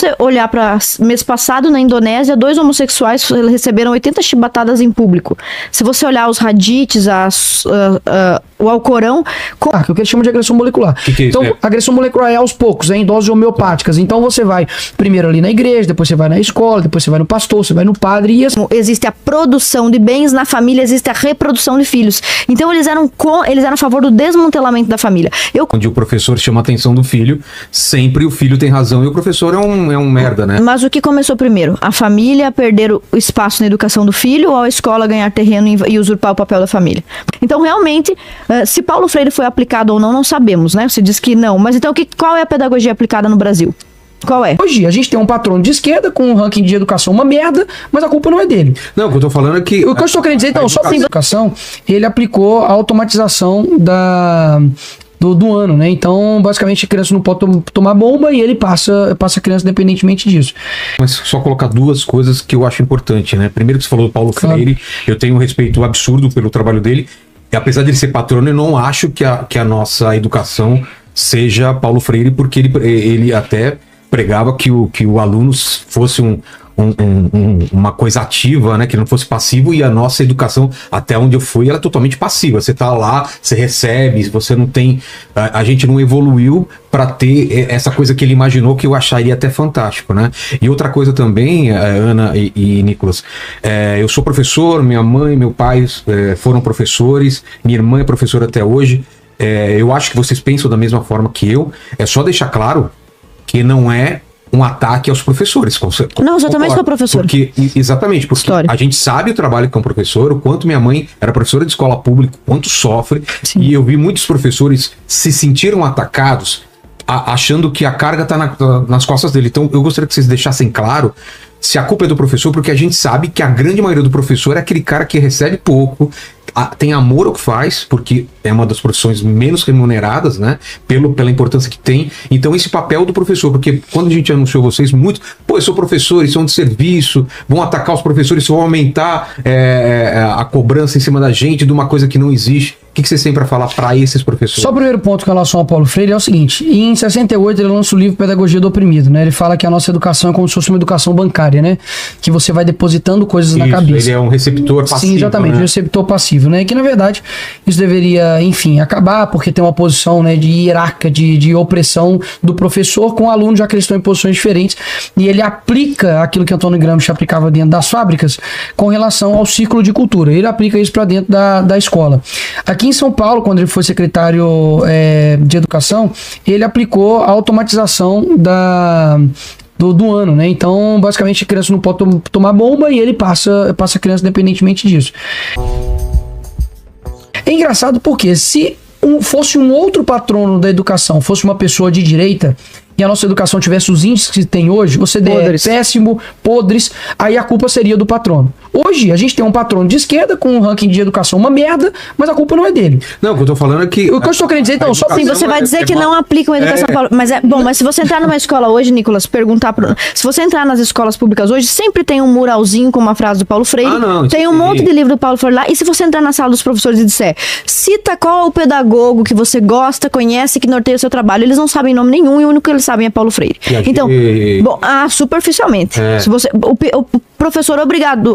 você olhar para mês passado na Indonésia, 2 homossexuais receberam 80 chibatadas em público. Se você olhar os hadiths, o Alcorão... Que é o que eles chamam de agressão molecular. Que é isso? Então, agressão molecular é aos poucos, em doses homeopáticas. Então você vai primeiro ali na igreja, depois você vai na escola, depois você vai no pastor, você vai no padre e assim. Existe a produção de bens na família, existe a reprodução de filhos. Então eles eram a favor do desmantelamento da família. Onde o professor chama a atenção do filho, sempre o filho tem razão e o professor é um merda, né? Mas o que começou primeiro? A família perder o espaço na educação do filho ou a escola ganhar terreno e usurpar o papel da família? Então, realmente, se Paulo Freire foi aplicado ou não sabemos, né? Você diz que não. Mas então, qual é a pedagogia aplicada no Brasil? Qual é? Hoje, a gente tem um patrono de esquerda com um ranking de educação uma merda, mas a culpa não é dele. Não, o que eu tô falando é que... O que eu estou querendo dizer, então, só tem educação, ele aplicou a automatização do ano, né? Então, basicamente, a criança não pode tomar bomba e ele passa a criança independentemente disso. Mas só colocar 2 coisas que eu acho importante, né? Primeiro que você falou do Paulo Freire, eu tenho um respeito absurdo pelo trabalho dele, e apesar de ele ser patrono, eu não acho que a nossa educação seja Paulo Freire, porque ele até pregava que o aluno fosse uma coisa ativa, né? Que não fosse passivo, e a nossa educação, até onde eu fui, ela é totalmente passiva. Você tá lá, você recebe, você não tem... A gente não evoluiu para ter essa coisa que ele imaginou, que eu acharia até fantástico, né? E outra coisa também, Ana e Nicolas, eu sou professor, minha mãe e meu pai foram professores, minha irmã é professora até hoje. Eu acho que vocês pensam da mesma forma que eu. É só deixar claro que não é um ataque aos professores. Não, eu também sou professor. Exatamente, porque a gente sabe o trabalho que é um professor, o quanto minha mãe era professora de escola pública, o quanto sofre. Sim. E eu vi muitos professores se sentiram atacados, achando que a carga está nas costas dele. Então eu gostaria que vocês deixassem claro se a culpa é do professor, porque a gente sabe que a grande maioria do professor é aquele cara que recebe pouco, tem amor ao que faz, porque é uma das profissões menos remuneradas, né? Pela importância que tem. Então, esse papel do professor, porque quando a gente anunciou vocês muito, eu sou professor, isso é um desserviço, vão atacar os professores, vão aumentar a cobrança em cima da gente de uma coisa que não existe. O que vocês têm para falar para esses professores? Só o primeiro ponto com relação ao Paulo Freire é o seguinte: em 68 ele lança o livro Pedagogia do Oprimido, né? Ele fala que a nossa educação é como se fosse uma educação bancária, né? Que você vai depositando coisas na cabeça. Ele é um receptor passivo. Sim, exatamente, né? Um receptor passivo, né? Que na verdade isso deveria, enfim, acabar, porque tem uma posição, né, de hierárquica, de opressão do professor com o aluno, já que eles estão em posições diferentes, e ele aplica aquilo que Antônio Gramsci aplicava dentro das fábricas com relação ao círculo de cultura. Ele aplica isso para dentro da escola. Aqui em São Paulo, quando ele foi secretário de Educação, ele aplicou a automatização do ano, né? Então, basicamente, a criança não pode tomar bomba e ele passa a criança independentemente disso. É engraçado porque se fosse um outro patrono da educação, fosse uma pessoa de direita, e a nossa educação tivesse os índices que tem hoje, o CDE é péssimo, podres, aí a culpa seria do patrono. Hoje, a gente tem um patrono de esquerda com um ranking de educação uma merda, mas a culpa não é dele. Não, o que eu tô falando é que... O que eu estou querendo dizer, então, só assim, você vai dizer que não aplicam a educação... Mas mas se você entrar numa escola hoje, Nicolas, se você entrar nas escolas públicas hoje, sempre tem um muralzinho com uma frase do Paulo Freire, tem um monte de livro do Paulo Freire lá, e se você entrar na sala dos professores e disser, cita qual é o pedagogo que você gosta, conhece, que norteia o seu trabalho, eles não sabem nome nenhum, e o único que eles sabem é Paulo Freire. Então, superficialmente. Se você, o professor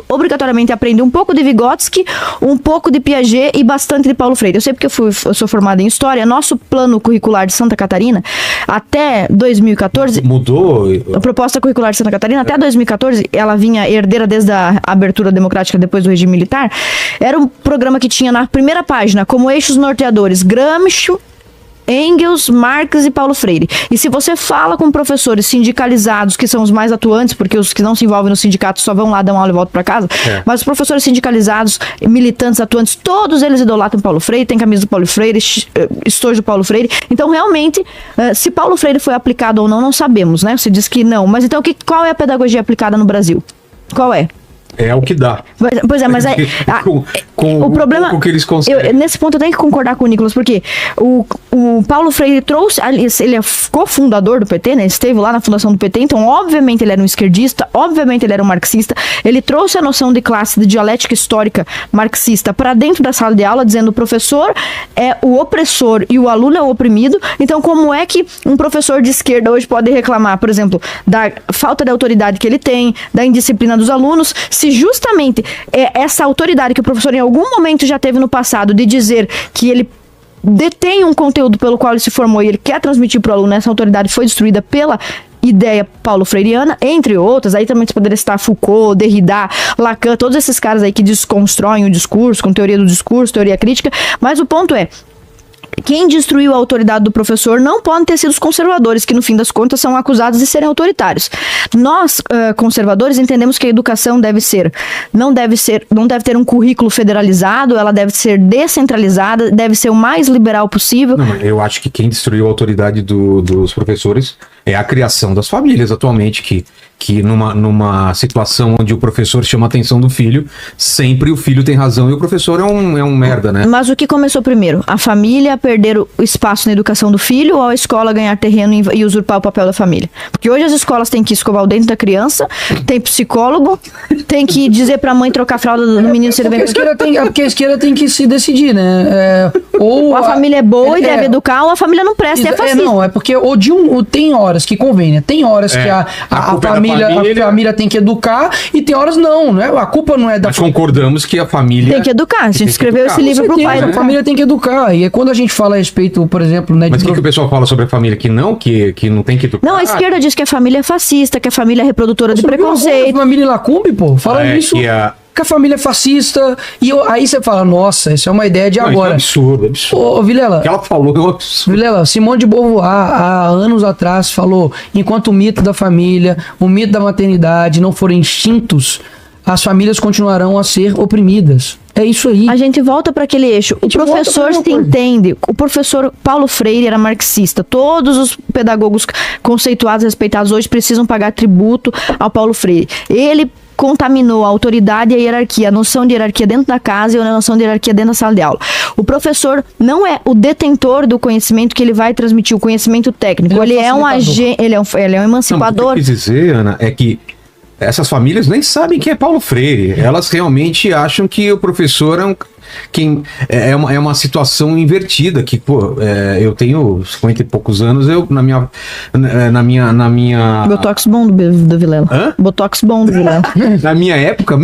obrigatoriamente aprende um pouco de Vygotsky, um pouco de Piaget e bastante de Paulo Freire. Eu sei porque eu sou formada em História. Nosso plano curricular de Santa Catarina, até 2014... Mudou? A proposta curricular de Santa Catarina, até 2014, ela vinha herdeira desde a abertura democrática depois do regime militar. Era um programa que tinha na primeira página, como eixos norteadores, Gramsci, Engels, Marx e Paulo Freire. E se você fala com professores sindicalizados, que são os mais atuantes, porque os que não se envolvem no sindicato só vão lá, dão aula e voltam para casa, mas os professores sindicalizados, militantes, atuantes, todos eles idolatram Paulo Freire, tem camisa do Paulo Freire, estojo do Paulo Freire. Então, realmente, se Paulo Freire foi aplicado ou não sabemos, né? Você diz que não. Mas então, qual é a pedagogia aplicada no Brasil? Qual é? É o que dá. Pois é, mas com o problema que eles conseguem. Nesse ponto eu tenho que concordar com o Nicolas, porque o Paulo Freire trouxe, ele é cofundador do PT, né? Ele esteve lá na fundação do PT, então obviamente ele era um esquerdista, obviamente ele era um marxista, ele trouxe a noção de classe, de dialética histórica marxista para dentro da sala de aula, dizendo o professor é o opressor e o aluno é o oprimido. Então como é que um professor de esquerda hoje pode reclamar, por exemplo, da falta de autoridade que ele tem, da indisciplina dos alunos, se justamente essa autoridade que o professor em algum momento já teve no passado de dizer que ele detém um conteúdo pelo qual ele se formou e ele quer transmitir para o aluno, essa autoridade foi destruída pela ideia paulo freireana, entre outras. Aí também você poderia citar Foucault, Derrida, Lacan, todos esses caras aí que desconstroem o discurso, com teoria do discurso, teoria crítica, mas o ponto é, quem destruiu a autoridade do professor não podem ter sido os conservadores, que no fim das contas são acusados de serem autoritários. Nós, conservadores, entendemos que a educação não deve ter um currículo federalizado, ela deve ser descentralizada, deve ser o mais liberal possível. Não, eu acho que quem destruiu a autoridade dos professores é a criação das famílias atualmente, que numa situação onde o professor chama a atenção do filho, sempre o filho tem razão e o professor é um merda, né? Mas o que começou primeiro? A família perder o espaço na educação do filho ou a escola ganhar terreno e usurpar o papel da família? Porque hoje as escolas têm que escovar o dente da criança, tem psicólogo, tem que dizer pra mãe trocar a fralda do menino se ele vem... Porque a esquerda tem que se decidir, né? Ou a família é boa e deve educar, ou a família não presta e é fascista. Não, é porque tem horas que convém, né? Tem horas que a família tem que educar e tem horas não, né? A culpa não é da... Mas concordamos que a família... Tem que educar. A gente escreveu esse livro pro pai. A família tem que educar. E é quando a gente fala a respeito, por exemplo... né? Mas o que o pessoal fala sobre a família? Que não tem que educar? Não, a esquerda diz que a família é fascista, que a família é reprodutora de preconceito. A família Lacumbe, pô, fala isso... Que a família é fascista, e aí você fala, nossa, isso é uma ideia de agora. Isso é absurdo. Ô, Vilela, o que ela falou é um absurdo. Vilela, Simone de Beauvoir, há anos atrás, falou, enquanto o mito da família, o mito da maternidade não forem extintos, as famílias continuarão a ser oprimidas. É isso aí. A gente volta para aquele eixo. O professor se entende. O professor Paulo Freire era marxista. Todos os pedagogos conceituados, respeitados hoje precisam pagar tributo ao Paulo Freire. Ele contaminou a autoridade e a hierarquia, a noção de hierarquia dentro da casa e a noção de hierarquia dentro da sala de aula. O professor não é o detentor do conhecimento que ele vai transmitir, o conhecimento técnico. Ele é um agente, ele é um emancipador. Não, o que eu quis dizer, Ana, é que essas famílias nem sabem quem é Paulo Freire. Elas realmente acham que o professor é uma situação invertida, que, pô, eu tenho 50 e poucos anos, na minha... Botox bom do Vilela. Hã? Botox bom do Vilela. Na minha época,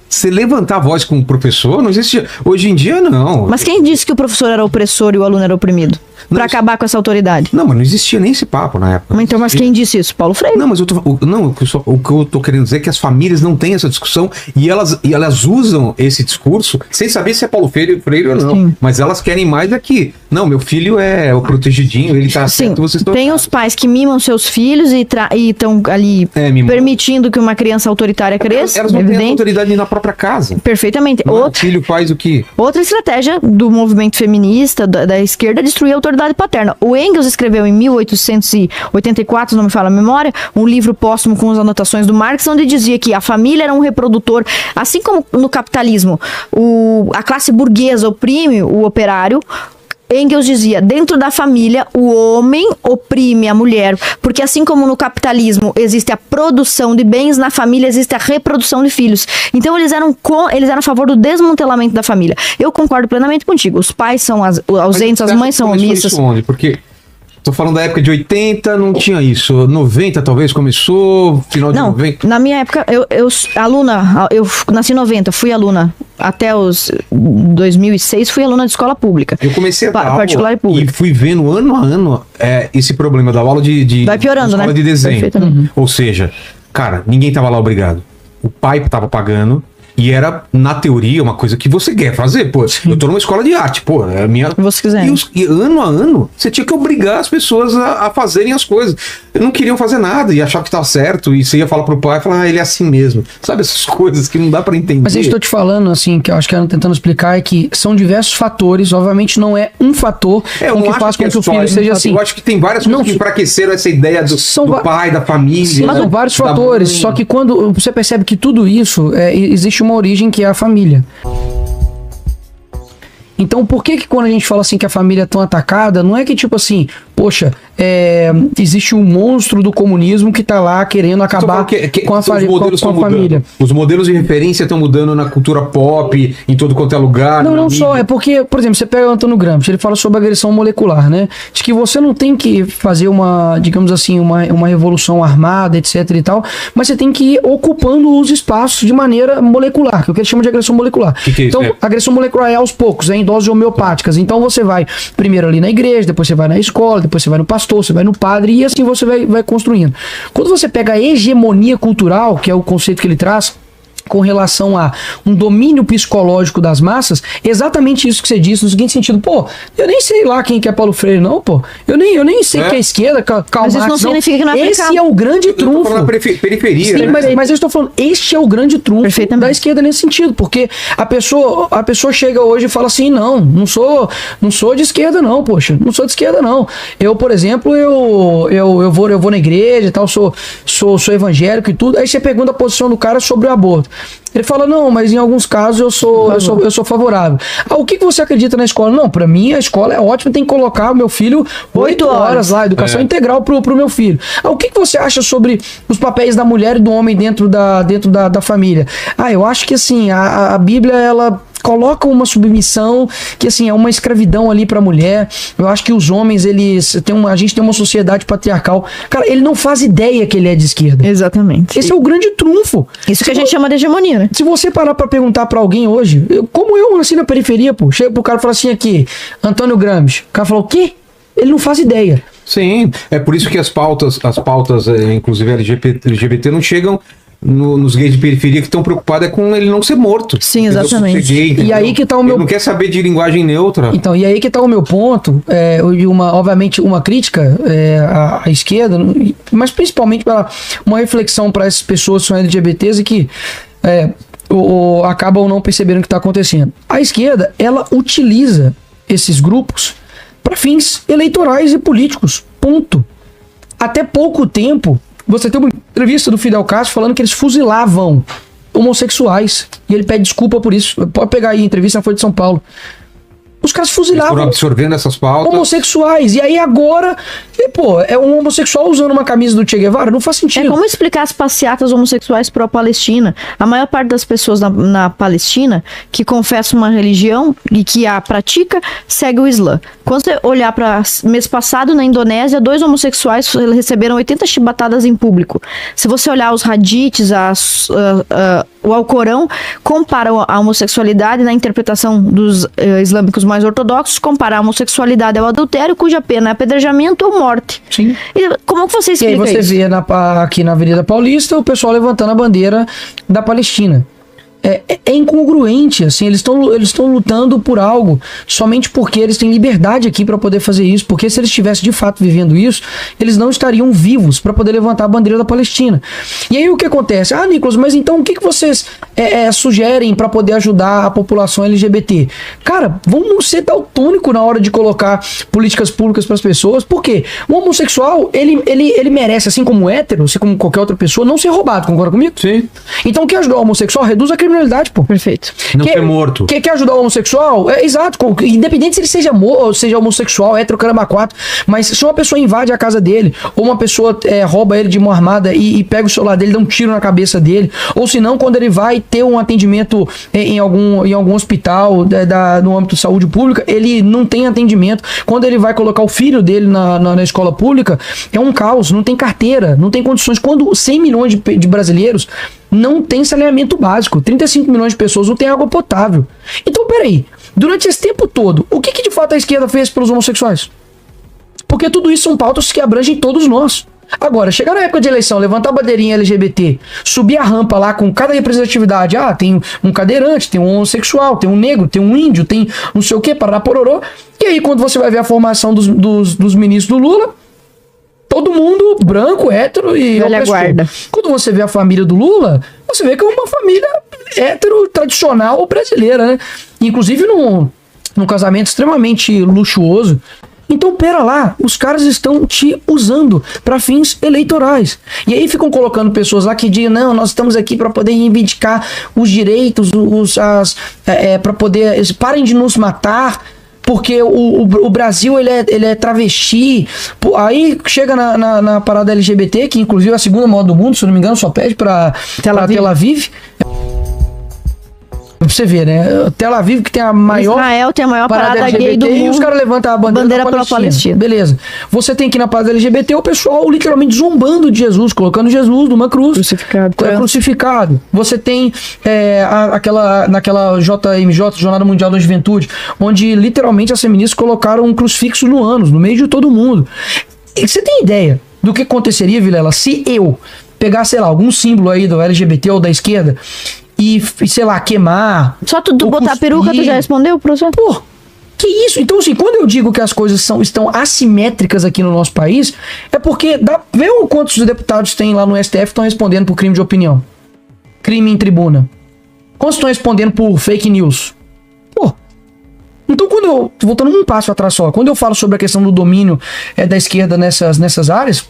você levantar a voz com o professor, não existia. Hoje em dia, não. Mas quem disse que o professor era opressor e o aluno era oprimido? Pra acabar com essa autoridade? Não, mas não existia nem esse papo na época. Então, mas quem disse isso? Paulo Freire. Não, mas o que eu tô querendo dizer é que as famílias não têm essa discussão e elas usam esse discurso sem saber se é Paulo Freire ou não. Sim. Mas elas querem mais aqui. Não, meu filho é o protegidinho, ele tá certo, vocês estão... Tem os pais que mimam seus filhos e estão ali permitindo que uma criança autoritária cresça. Elas não têm autoridade na própria casa. Perfeitamente. O filho faz o quê? Outra estratégia do movimento feminista, da esquerda, é destruir a autoridade paterna. O Engels escreveu em 1884, se não me fala a memória, um livro póstumo com as anotações do Marx, onde dizia que a família era um reprodutor, assim como no capitalismo, a classe burguesa oprime o operário. Engels dizia, dentro da família, o homem oprime a mulher, porque assim como no capitalismo existe a produção de bens, na família existe a reprodução de filhos. Então eles eram a favor do desmantelamento da família. Eu concordo plenamente contigo, os pais são ausentes, as mães são omissas. Isso onde? Porque tô falando da época de 80, não tinha isso. 90 talvez começou, final de 90. Na minha época, eu nasci em 90, fui aluna até os 2006, fui aluna de escola pública. Eu comecei a dar particular e pública. E fui vendo ano a ano esse problema da aula de vai piorando, escola, né? De desenho. Ou seja, cara, ninguém tava lá obrigado. O pai tava pagando E era, na teoria, uma coisa que você quer fazer, pô. Sim. Eu tô numa escola de arte, pô. É a minha... Você quiser. E ano a ano, você tinha que obrigar as pessoas a fazerem as coisas. Não queriam fazer nada e achavam que tava certo. E você ia falar pro pai e falar, ele é assim mesmo. Sabe, essas coisas que não dá pra entender. Mas eu estou te falando, assim, que eu acho que eu tentando explicar é que são diversos fatores. Obviamente não é um fator que faz com que o filho seja assim. Eu acho que tem várias coisas que enfraqueceram essa ideia do pai, da família. Sim, mas são vários fatores. Só que quando você percebe que tudo isso, existe uma origem que é a família. Então, por que quando a gente fala assim que a família é tão atacada, não é que tipo assim, poxa, existe um monstro do comunismo que tá lá querendo acabar com a família. Os modelos de referência estão mudando na cultura pop, em todo quanto é lugar. Não só, é porque, por exemplo, você pega o Antônio Gramsci, ele fala sobre agressão molecular, né? De que você não tem que fazer uma, digamos assim, uma revolução armada, etc e tal, mas você tem que ir ocupando os espaços de maneira molecular, que é o que ele chama de agressão molecular. Que é isso? Então, agressão molecular é aos poucos, em doses homeopáticas. Então você vai primeiro ali na igreja, depois você vai na escola, depois você vai no pastor, você vai no padre, e assim você vai construindo. Quando você pega a hegemonia cultural, que é o conceito que ele traz com relação a um domínio psicológico das massas, exatamente isso que você disse, no seguinte sentido, pô, eu nem sei lá quem que é Paulo Freire, não, pô. Eu nem sei que é a esquerda, Karl Marx, mas isso não significa que não é esse é o grande trunfo. Eu tô periferia, sim, né? mas eu estou falando, este é o grande trunfo da esquerda nesse sentido, porque a pessoa chega hoje e fala assim, não sou de esquerda não, poxa, não sou de esquerda não. Eu, por exemplo, eu vou na igreja e tal, sou evangélico e tudo, aí você pergunta a posição do cara sobre o aborto. Ele fala, não, mas em alguns casos eu sou favorável. O que você acredita na escola? Não, pra mim a escola é ótima, tem que colocar o meu filho 8 horas lá, educação integral pro meu filho. O que você acha sobre os papéis da mulher e do homem dentro da família? Eu acho que assim, a Bíblia, ela coloca uma submissão que assim é uma escravidão ali pra mulher. Eu acho que os homens, a gente tem uma sociedade patriarcal. Cara, ele não faz ideia que ele é de esquerda. Exatamente. Esse é o grande trunfo. Isso que a gente chama de hegemonia, né? Se você parar pra perguntar pra alguém hoje, como eu nasci na periferia, pô, chega pro cara e fala assim aqui, Antônio Gramsci. O cara fala, o quê? Ele não faz ideia. Sim, é por isso que as pautas inclusive LGBT, não chegam nos gays de periferia que estão preocupados com ele não ser morto. Sim, exatamente. Gay, e aí que tá o meu... Ele não quer saber de linguagem neutra. Então, e aí que tá o meu ponto, obviamente uma crítica à esquerda, mas principalmente uma reflexão para essas pessoas que são LGBTs e que acabam não percebendo o que está acontecendo. A esquerda, ela utiliza esses grupos para fins eleitorais e políticos. Ponto. Até pouco tempo, você tem uma entrevista do Fidel Castro falando que eles fuzilavam homossexuais. E ele pede desculpa por isso. Pode pegar aí a entrevista na Folha de São Paulo. Os caras fuzilavam. Eles foram absorvendo essas pautas. Homossexuais. E aí agora, é um homossexual usando uma camisa do Che Guevara? Não faz sentido. É como explicar as passeatas homossexuais pró-Palestina. A maior parte das pessoas na Palestina que confessam uma religião e que a pratica, segue o Islã. Quando você olhar para mês passado na Indonésia, 2 homossexuais receberam 80 chibatadas em público. Se você olhar os hadiths, o Alcorão, comparam a homossexualidade na interpretação dos islâmicos mais ortodoxos, comparar a homossexualidade ao adultério, cuja pena é apedrejamento ou morte. Sim. E como que você explica isso? E aí você vê aqui na Avenida Paulista o pessoal levantando a bandeira da Palestina. É incongruente, assim, eles estão lutando por algo somente porque eles têm liberdade aqui para poder fazer isso, porque se eles estivessem de fato vivendo isso, eles não estariam vivos para poder levantar a bandeira da Palestina. E aí o que acontece? Nicolas, mas então o que vocês sugerem para poder ajudar a população LGBT? Cara, vamos ser daltônico na hora de colocar políticas públicas para as pessoas, porque o homossexual, ele merece, assim como o hétero, assim como qualquer outra pessoa, não ser roubado, concorda comigo? Sim. Então quer ajudar o homossexual? Reduz a criminalidade, pô. Perfeito. Não ser morto. Quer ajudar o homossexual? Exato. Independente se ele seja homossexual, hétero, caramba, 4. Mas se uma pessoa invade a casa dele, ou uma pessoa rouba ele de mão armada e pega o celular dele, dá um tiro na cabeça dele, ou se não, quando ele vai ter um atendimento em algum hospital no âmbito de saúde pública, ele não tem atendimento. Quando ele vai colocar o filho dele na escola pública, é um caos, não tem carteira, não tem condições. Quando 100 milhões de brasileiros não tem saneamento básico, 35 milhões de pessoas não tem água potável. Então, peraí, durante esse tempo todo, o que de fato a esquerda fez pelos homossexuais? Porque tudo isso são pautas que abrangem todos nós. Agora, chegar na época de eleição, levantar a bandeirinha LGBT, subir a rampa lá com cada representatividade, tem um cadeirante, tem um homossexual, tem um negro, tem um índio, tem não sei o que, parará pororô. E aí, quando você vai ver a formação dos ministros do Lula, todo mundo branco, hétero e guarda. Quando você vê a família do Lula, você vê que é uma família hétero tradicional brasileira, né? Inclusive num casamento extremamente luxuoso. Então, pera lá, os caras estão te usando para fins eleitorais. E aí ficam colocando pessoas lá que dizem, não, nós estamos aqui para poder reivindicar os direitos, para poder... Parem de nos matar, porque o Brasil ele é travesti. Aí chega na parada LGBT, que inclusive é a segunda maior do mundo, se eu não me engano, só pede para Tel Aviv. Pra você ver, né? Tel Aviv, que tem a maior... Israel tem a maior parada LGBT, gay do mundo. E os caras levantam a bandeira pela Palestina. Beleza. Você tem aqui na parada LGBT o pessoal literalmente zombando de Jesus, colocando Jesus numa cruz. Crucificado. Você tem naquela JMJ, Jornada Mundial da Juventude, onde literalmente as feministas colocaram um crucifixo no ânus, no meio de todo mundo. E você tem ideia do que aconteceria, Vilela, se eu pegar, sei lá, algum símbolo aí do LGBT ou da esquerda e, sei lá, queimar... Só tu botar a peruca, tu já respondeu, professor? Pô, que isso? Então, assim, quando eu digo que as coisas estão assimétricas aqui no nosso país, é porque... Vê quantos deputados tem lá no STF estão respondendo por crime de opinião. Crime em tribuna. Quantos estão respondendo por fake news? Pô. Então, voltando um passo atrás só, quando eu falo sobre a questão do domínio da esquerda nessas áreas,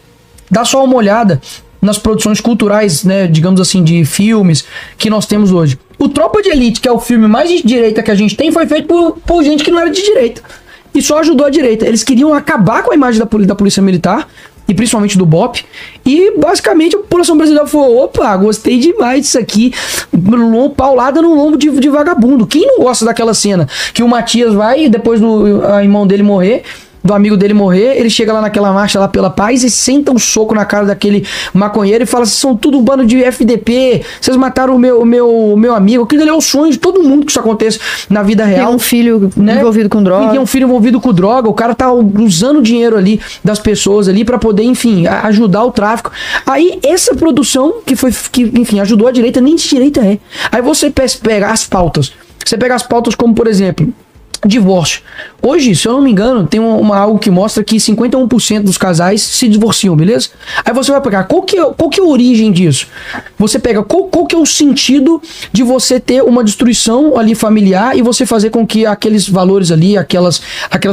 dá só uma olhada nas produções culturais, né, digamos assim, de filmes que nós temos hoje. O Tropa de Elite, que é o filme mais de direita que a gente tem, foi feito por gente que não era de direita. E só ajudou a direita. Eles queriam acabar com a imagem da polícia militar, e principalmente do BOPE, e basicamente a população brasileira falou, opa, gostei demais disso aqui, paulada no lombo de vagabundo. Quem não gosta daquela cena? Que o Matias vai, e depois do irmão dele morrer, do amigo dele morrer, ele chega lá naquela marcha lá pela paz e senta um soco na cara daquele maconheiro e fala, vocês são tudo um bando de FDP, vocês mataram o meu amigo. Aquilo ali é o sonho de todo mundo que isso aconteça na vida real. Tem um filho, né, envolvido com droga. Tem um filho envolvido com droga, o cara tá usando o dinheiro ali das pessoas ali pra poder, enfim, ajudar o tráfico. Aí essa produção que enfim, ajudou a direita, nem de direita é. Aí você pega as pautas. Você pega as pautas como, por exemplo, divórcio. Hoje, se eu não me engano, tem algo que mostra que 51% dos casais se divorciam, beleza? Aí você vai pegar, qual que é a origem disso? Você pega, qual que é o sentido de você ter uma destruição ali familiar e você fazer com que aqueles valores ali, aquelas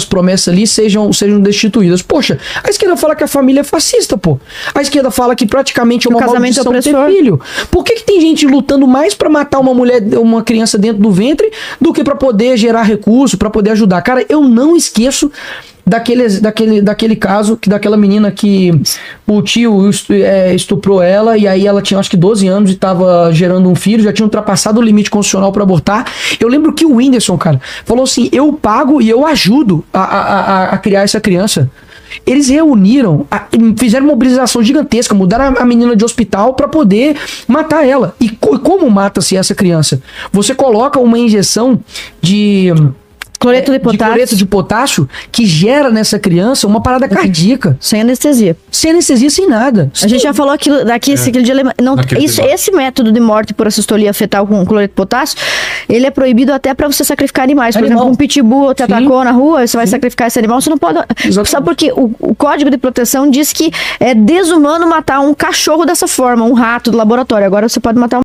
promessas ali sejam destituídas? Poxa, a esquerda fala que a família é fascista, pô. A esquerda fala que praticamente é uma maldição ter filho. Por que tem gente lutando mais pra matar uma criança dentro do ventre do que pra poder gerar recurso, pra poder ajudar? Cara, eu não esqueço daquele caso, daquela menina que o tio estuprou ela, e aí ela tinha acho que 12 anos e tava gerando um filho, já tinha ultrapassado o limite constitucional para abortar. Eu lembro que o Whindersson, cara, falou assim, eu pago e eu ajudo a criar essa criança. Eles reuniram, fizeram uma mobilização gigantesca, mudaram a menina de hospital para poder matar ela. E como mata-se essa criança? Você coloca uma injeção de cloreto de potássio que gera nessa criança uma parada cardíaca. Sem anestesia. Sem anestesia, sem nada. A gente já falou aquele dia. Esse método de morte por assistolia fetal com cloreto de potássio, ele é proibido até para você sacrificar animais. Por exemplo, um pitbull te atacou na rua, você vai sacrificar esse animal, você não pode... Exatamente. Sabe por quê? O Código de Proteção diz que é desumano matar um cachorro dessa forma, um rato do laboratório. Agora você pode matar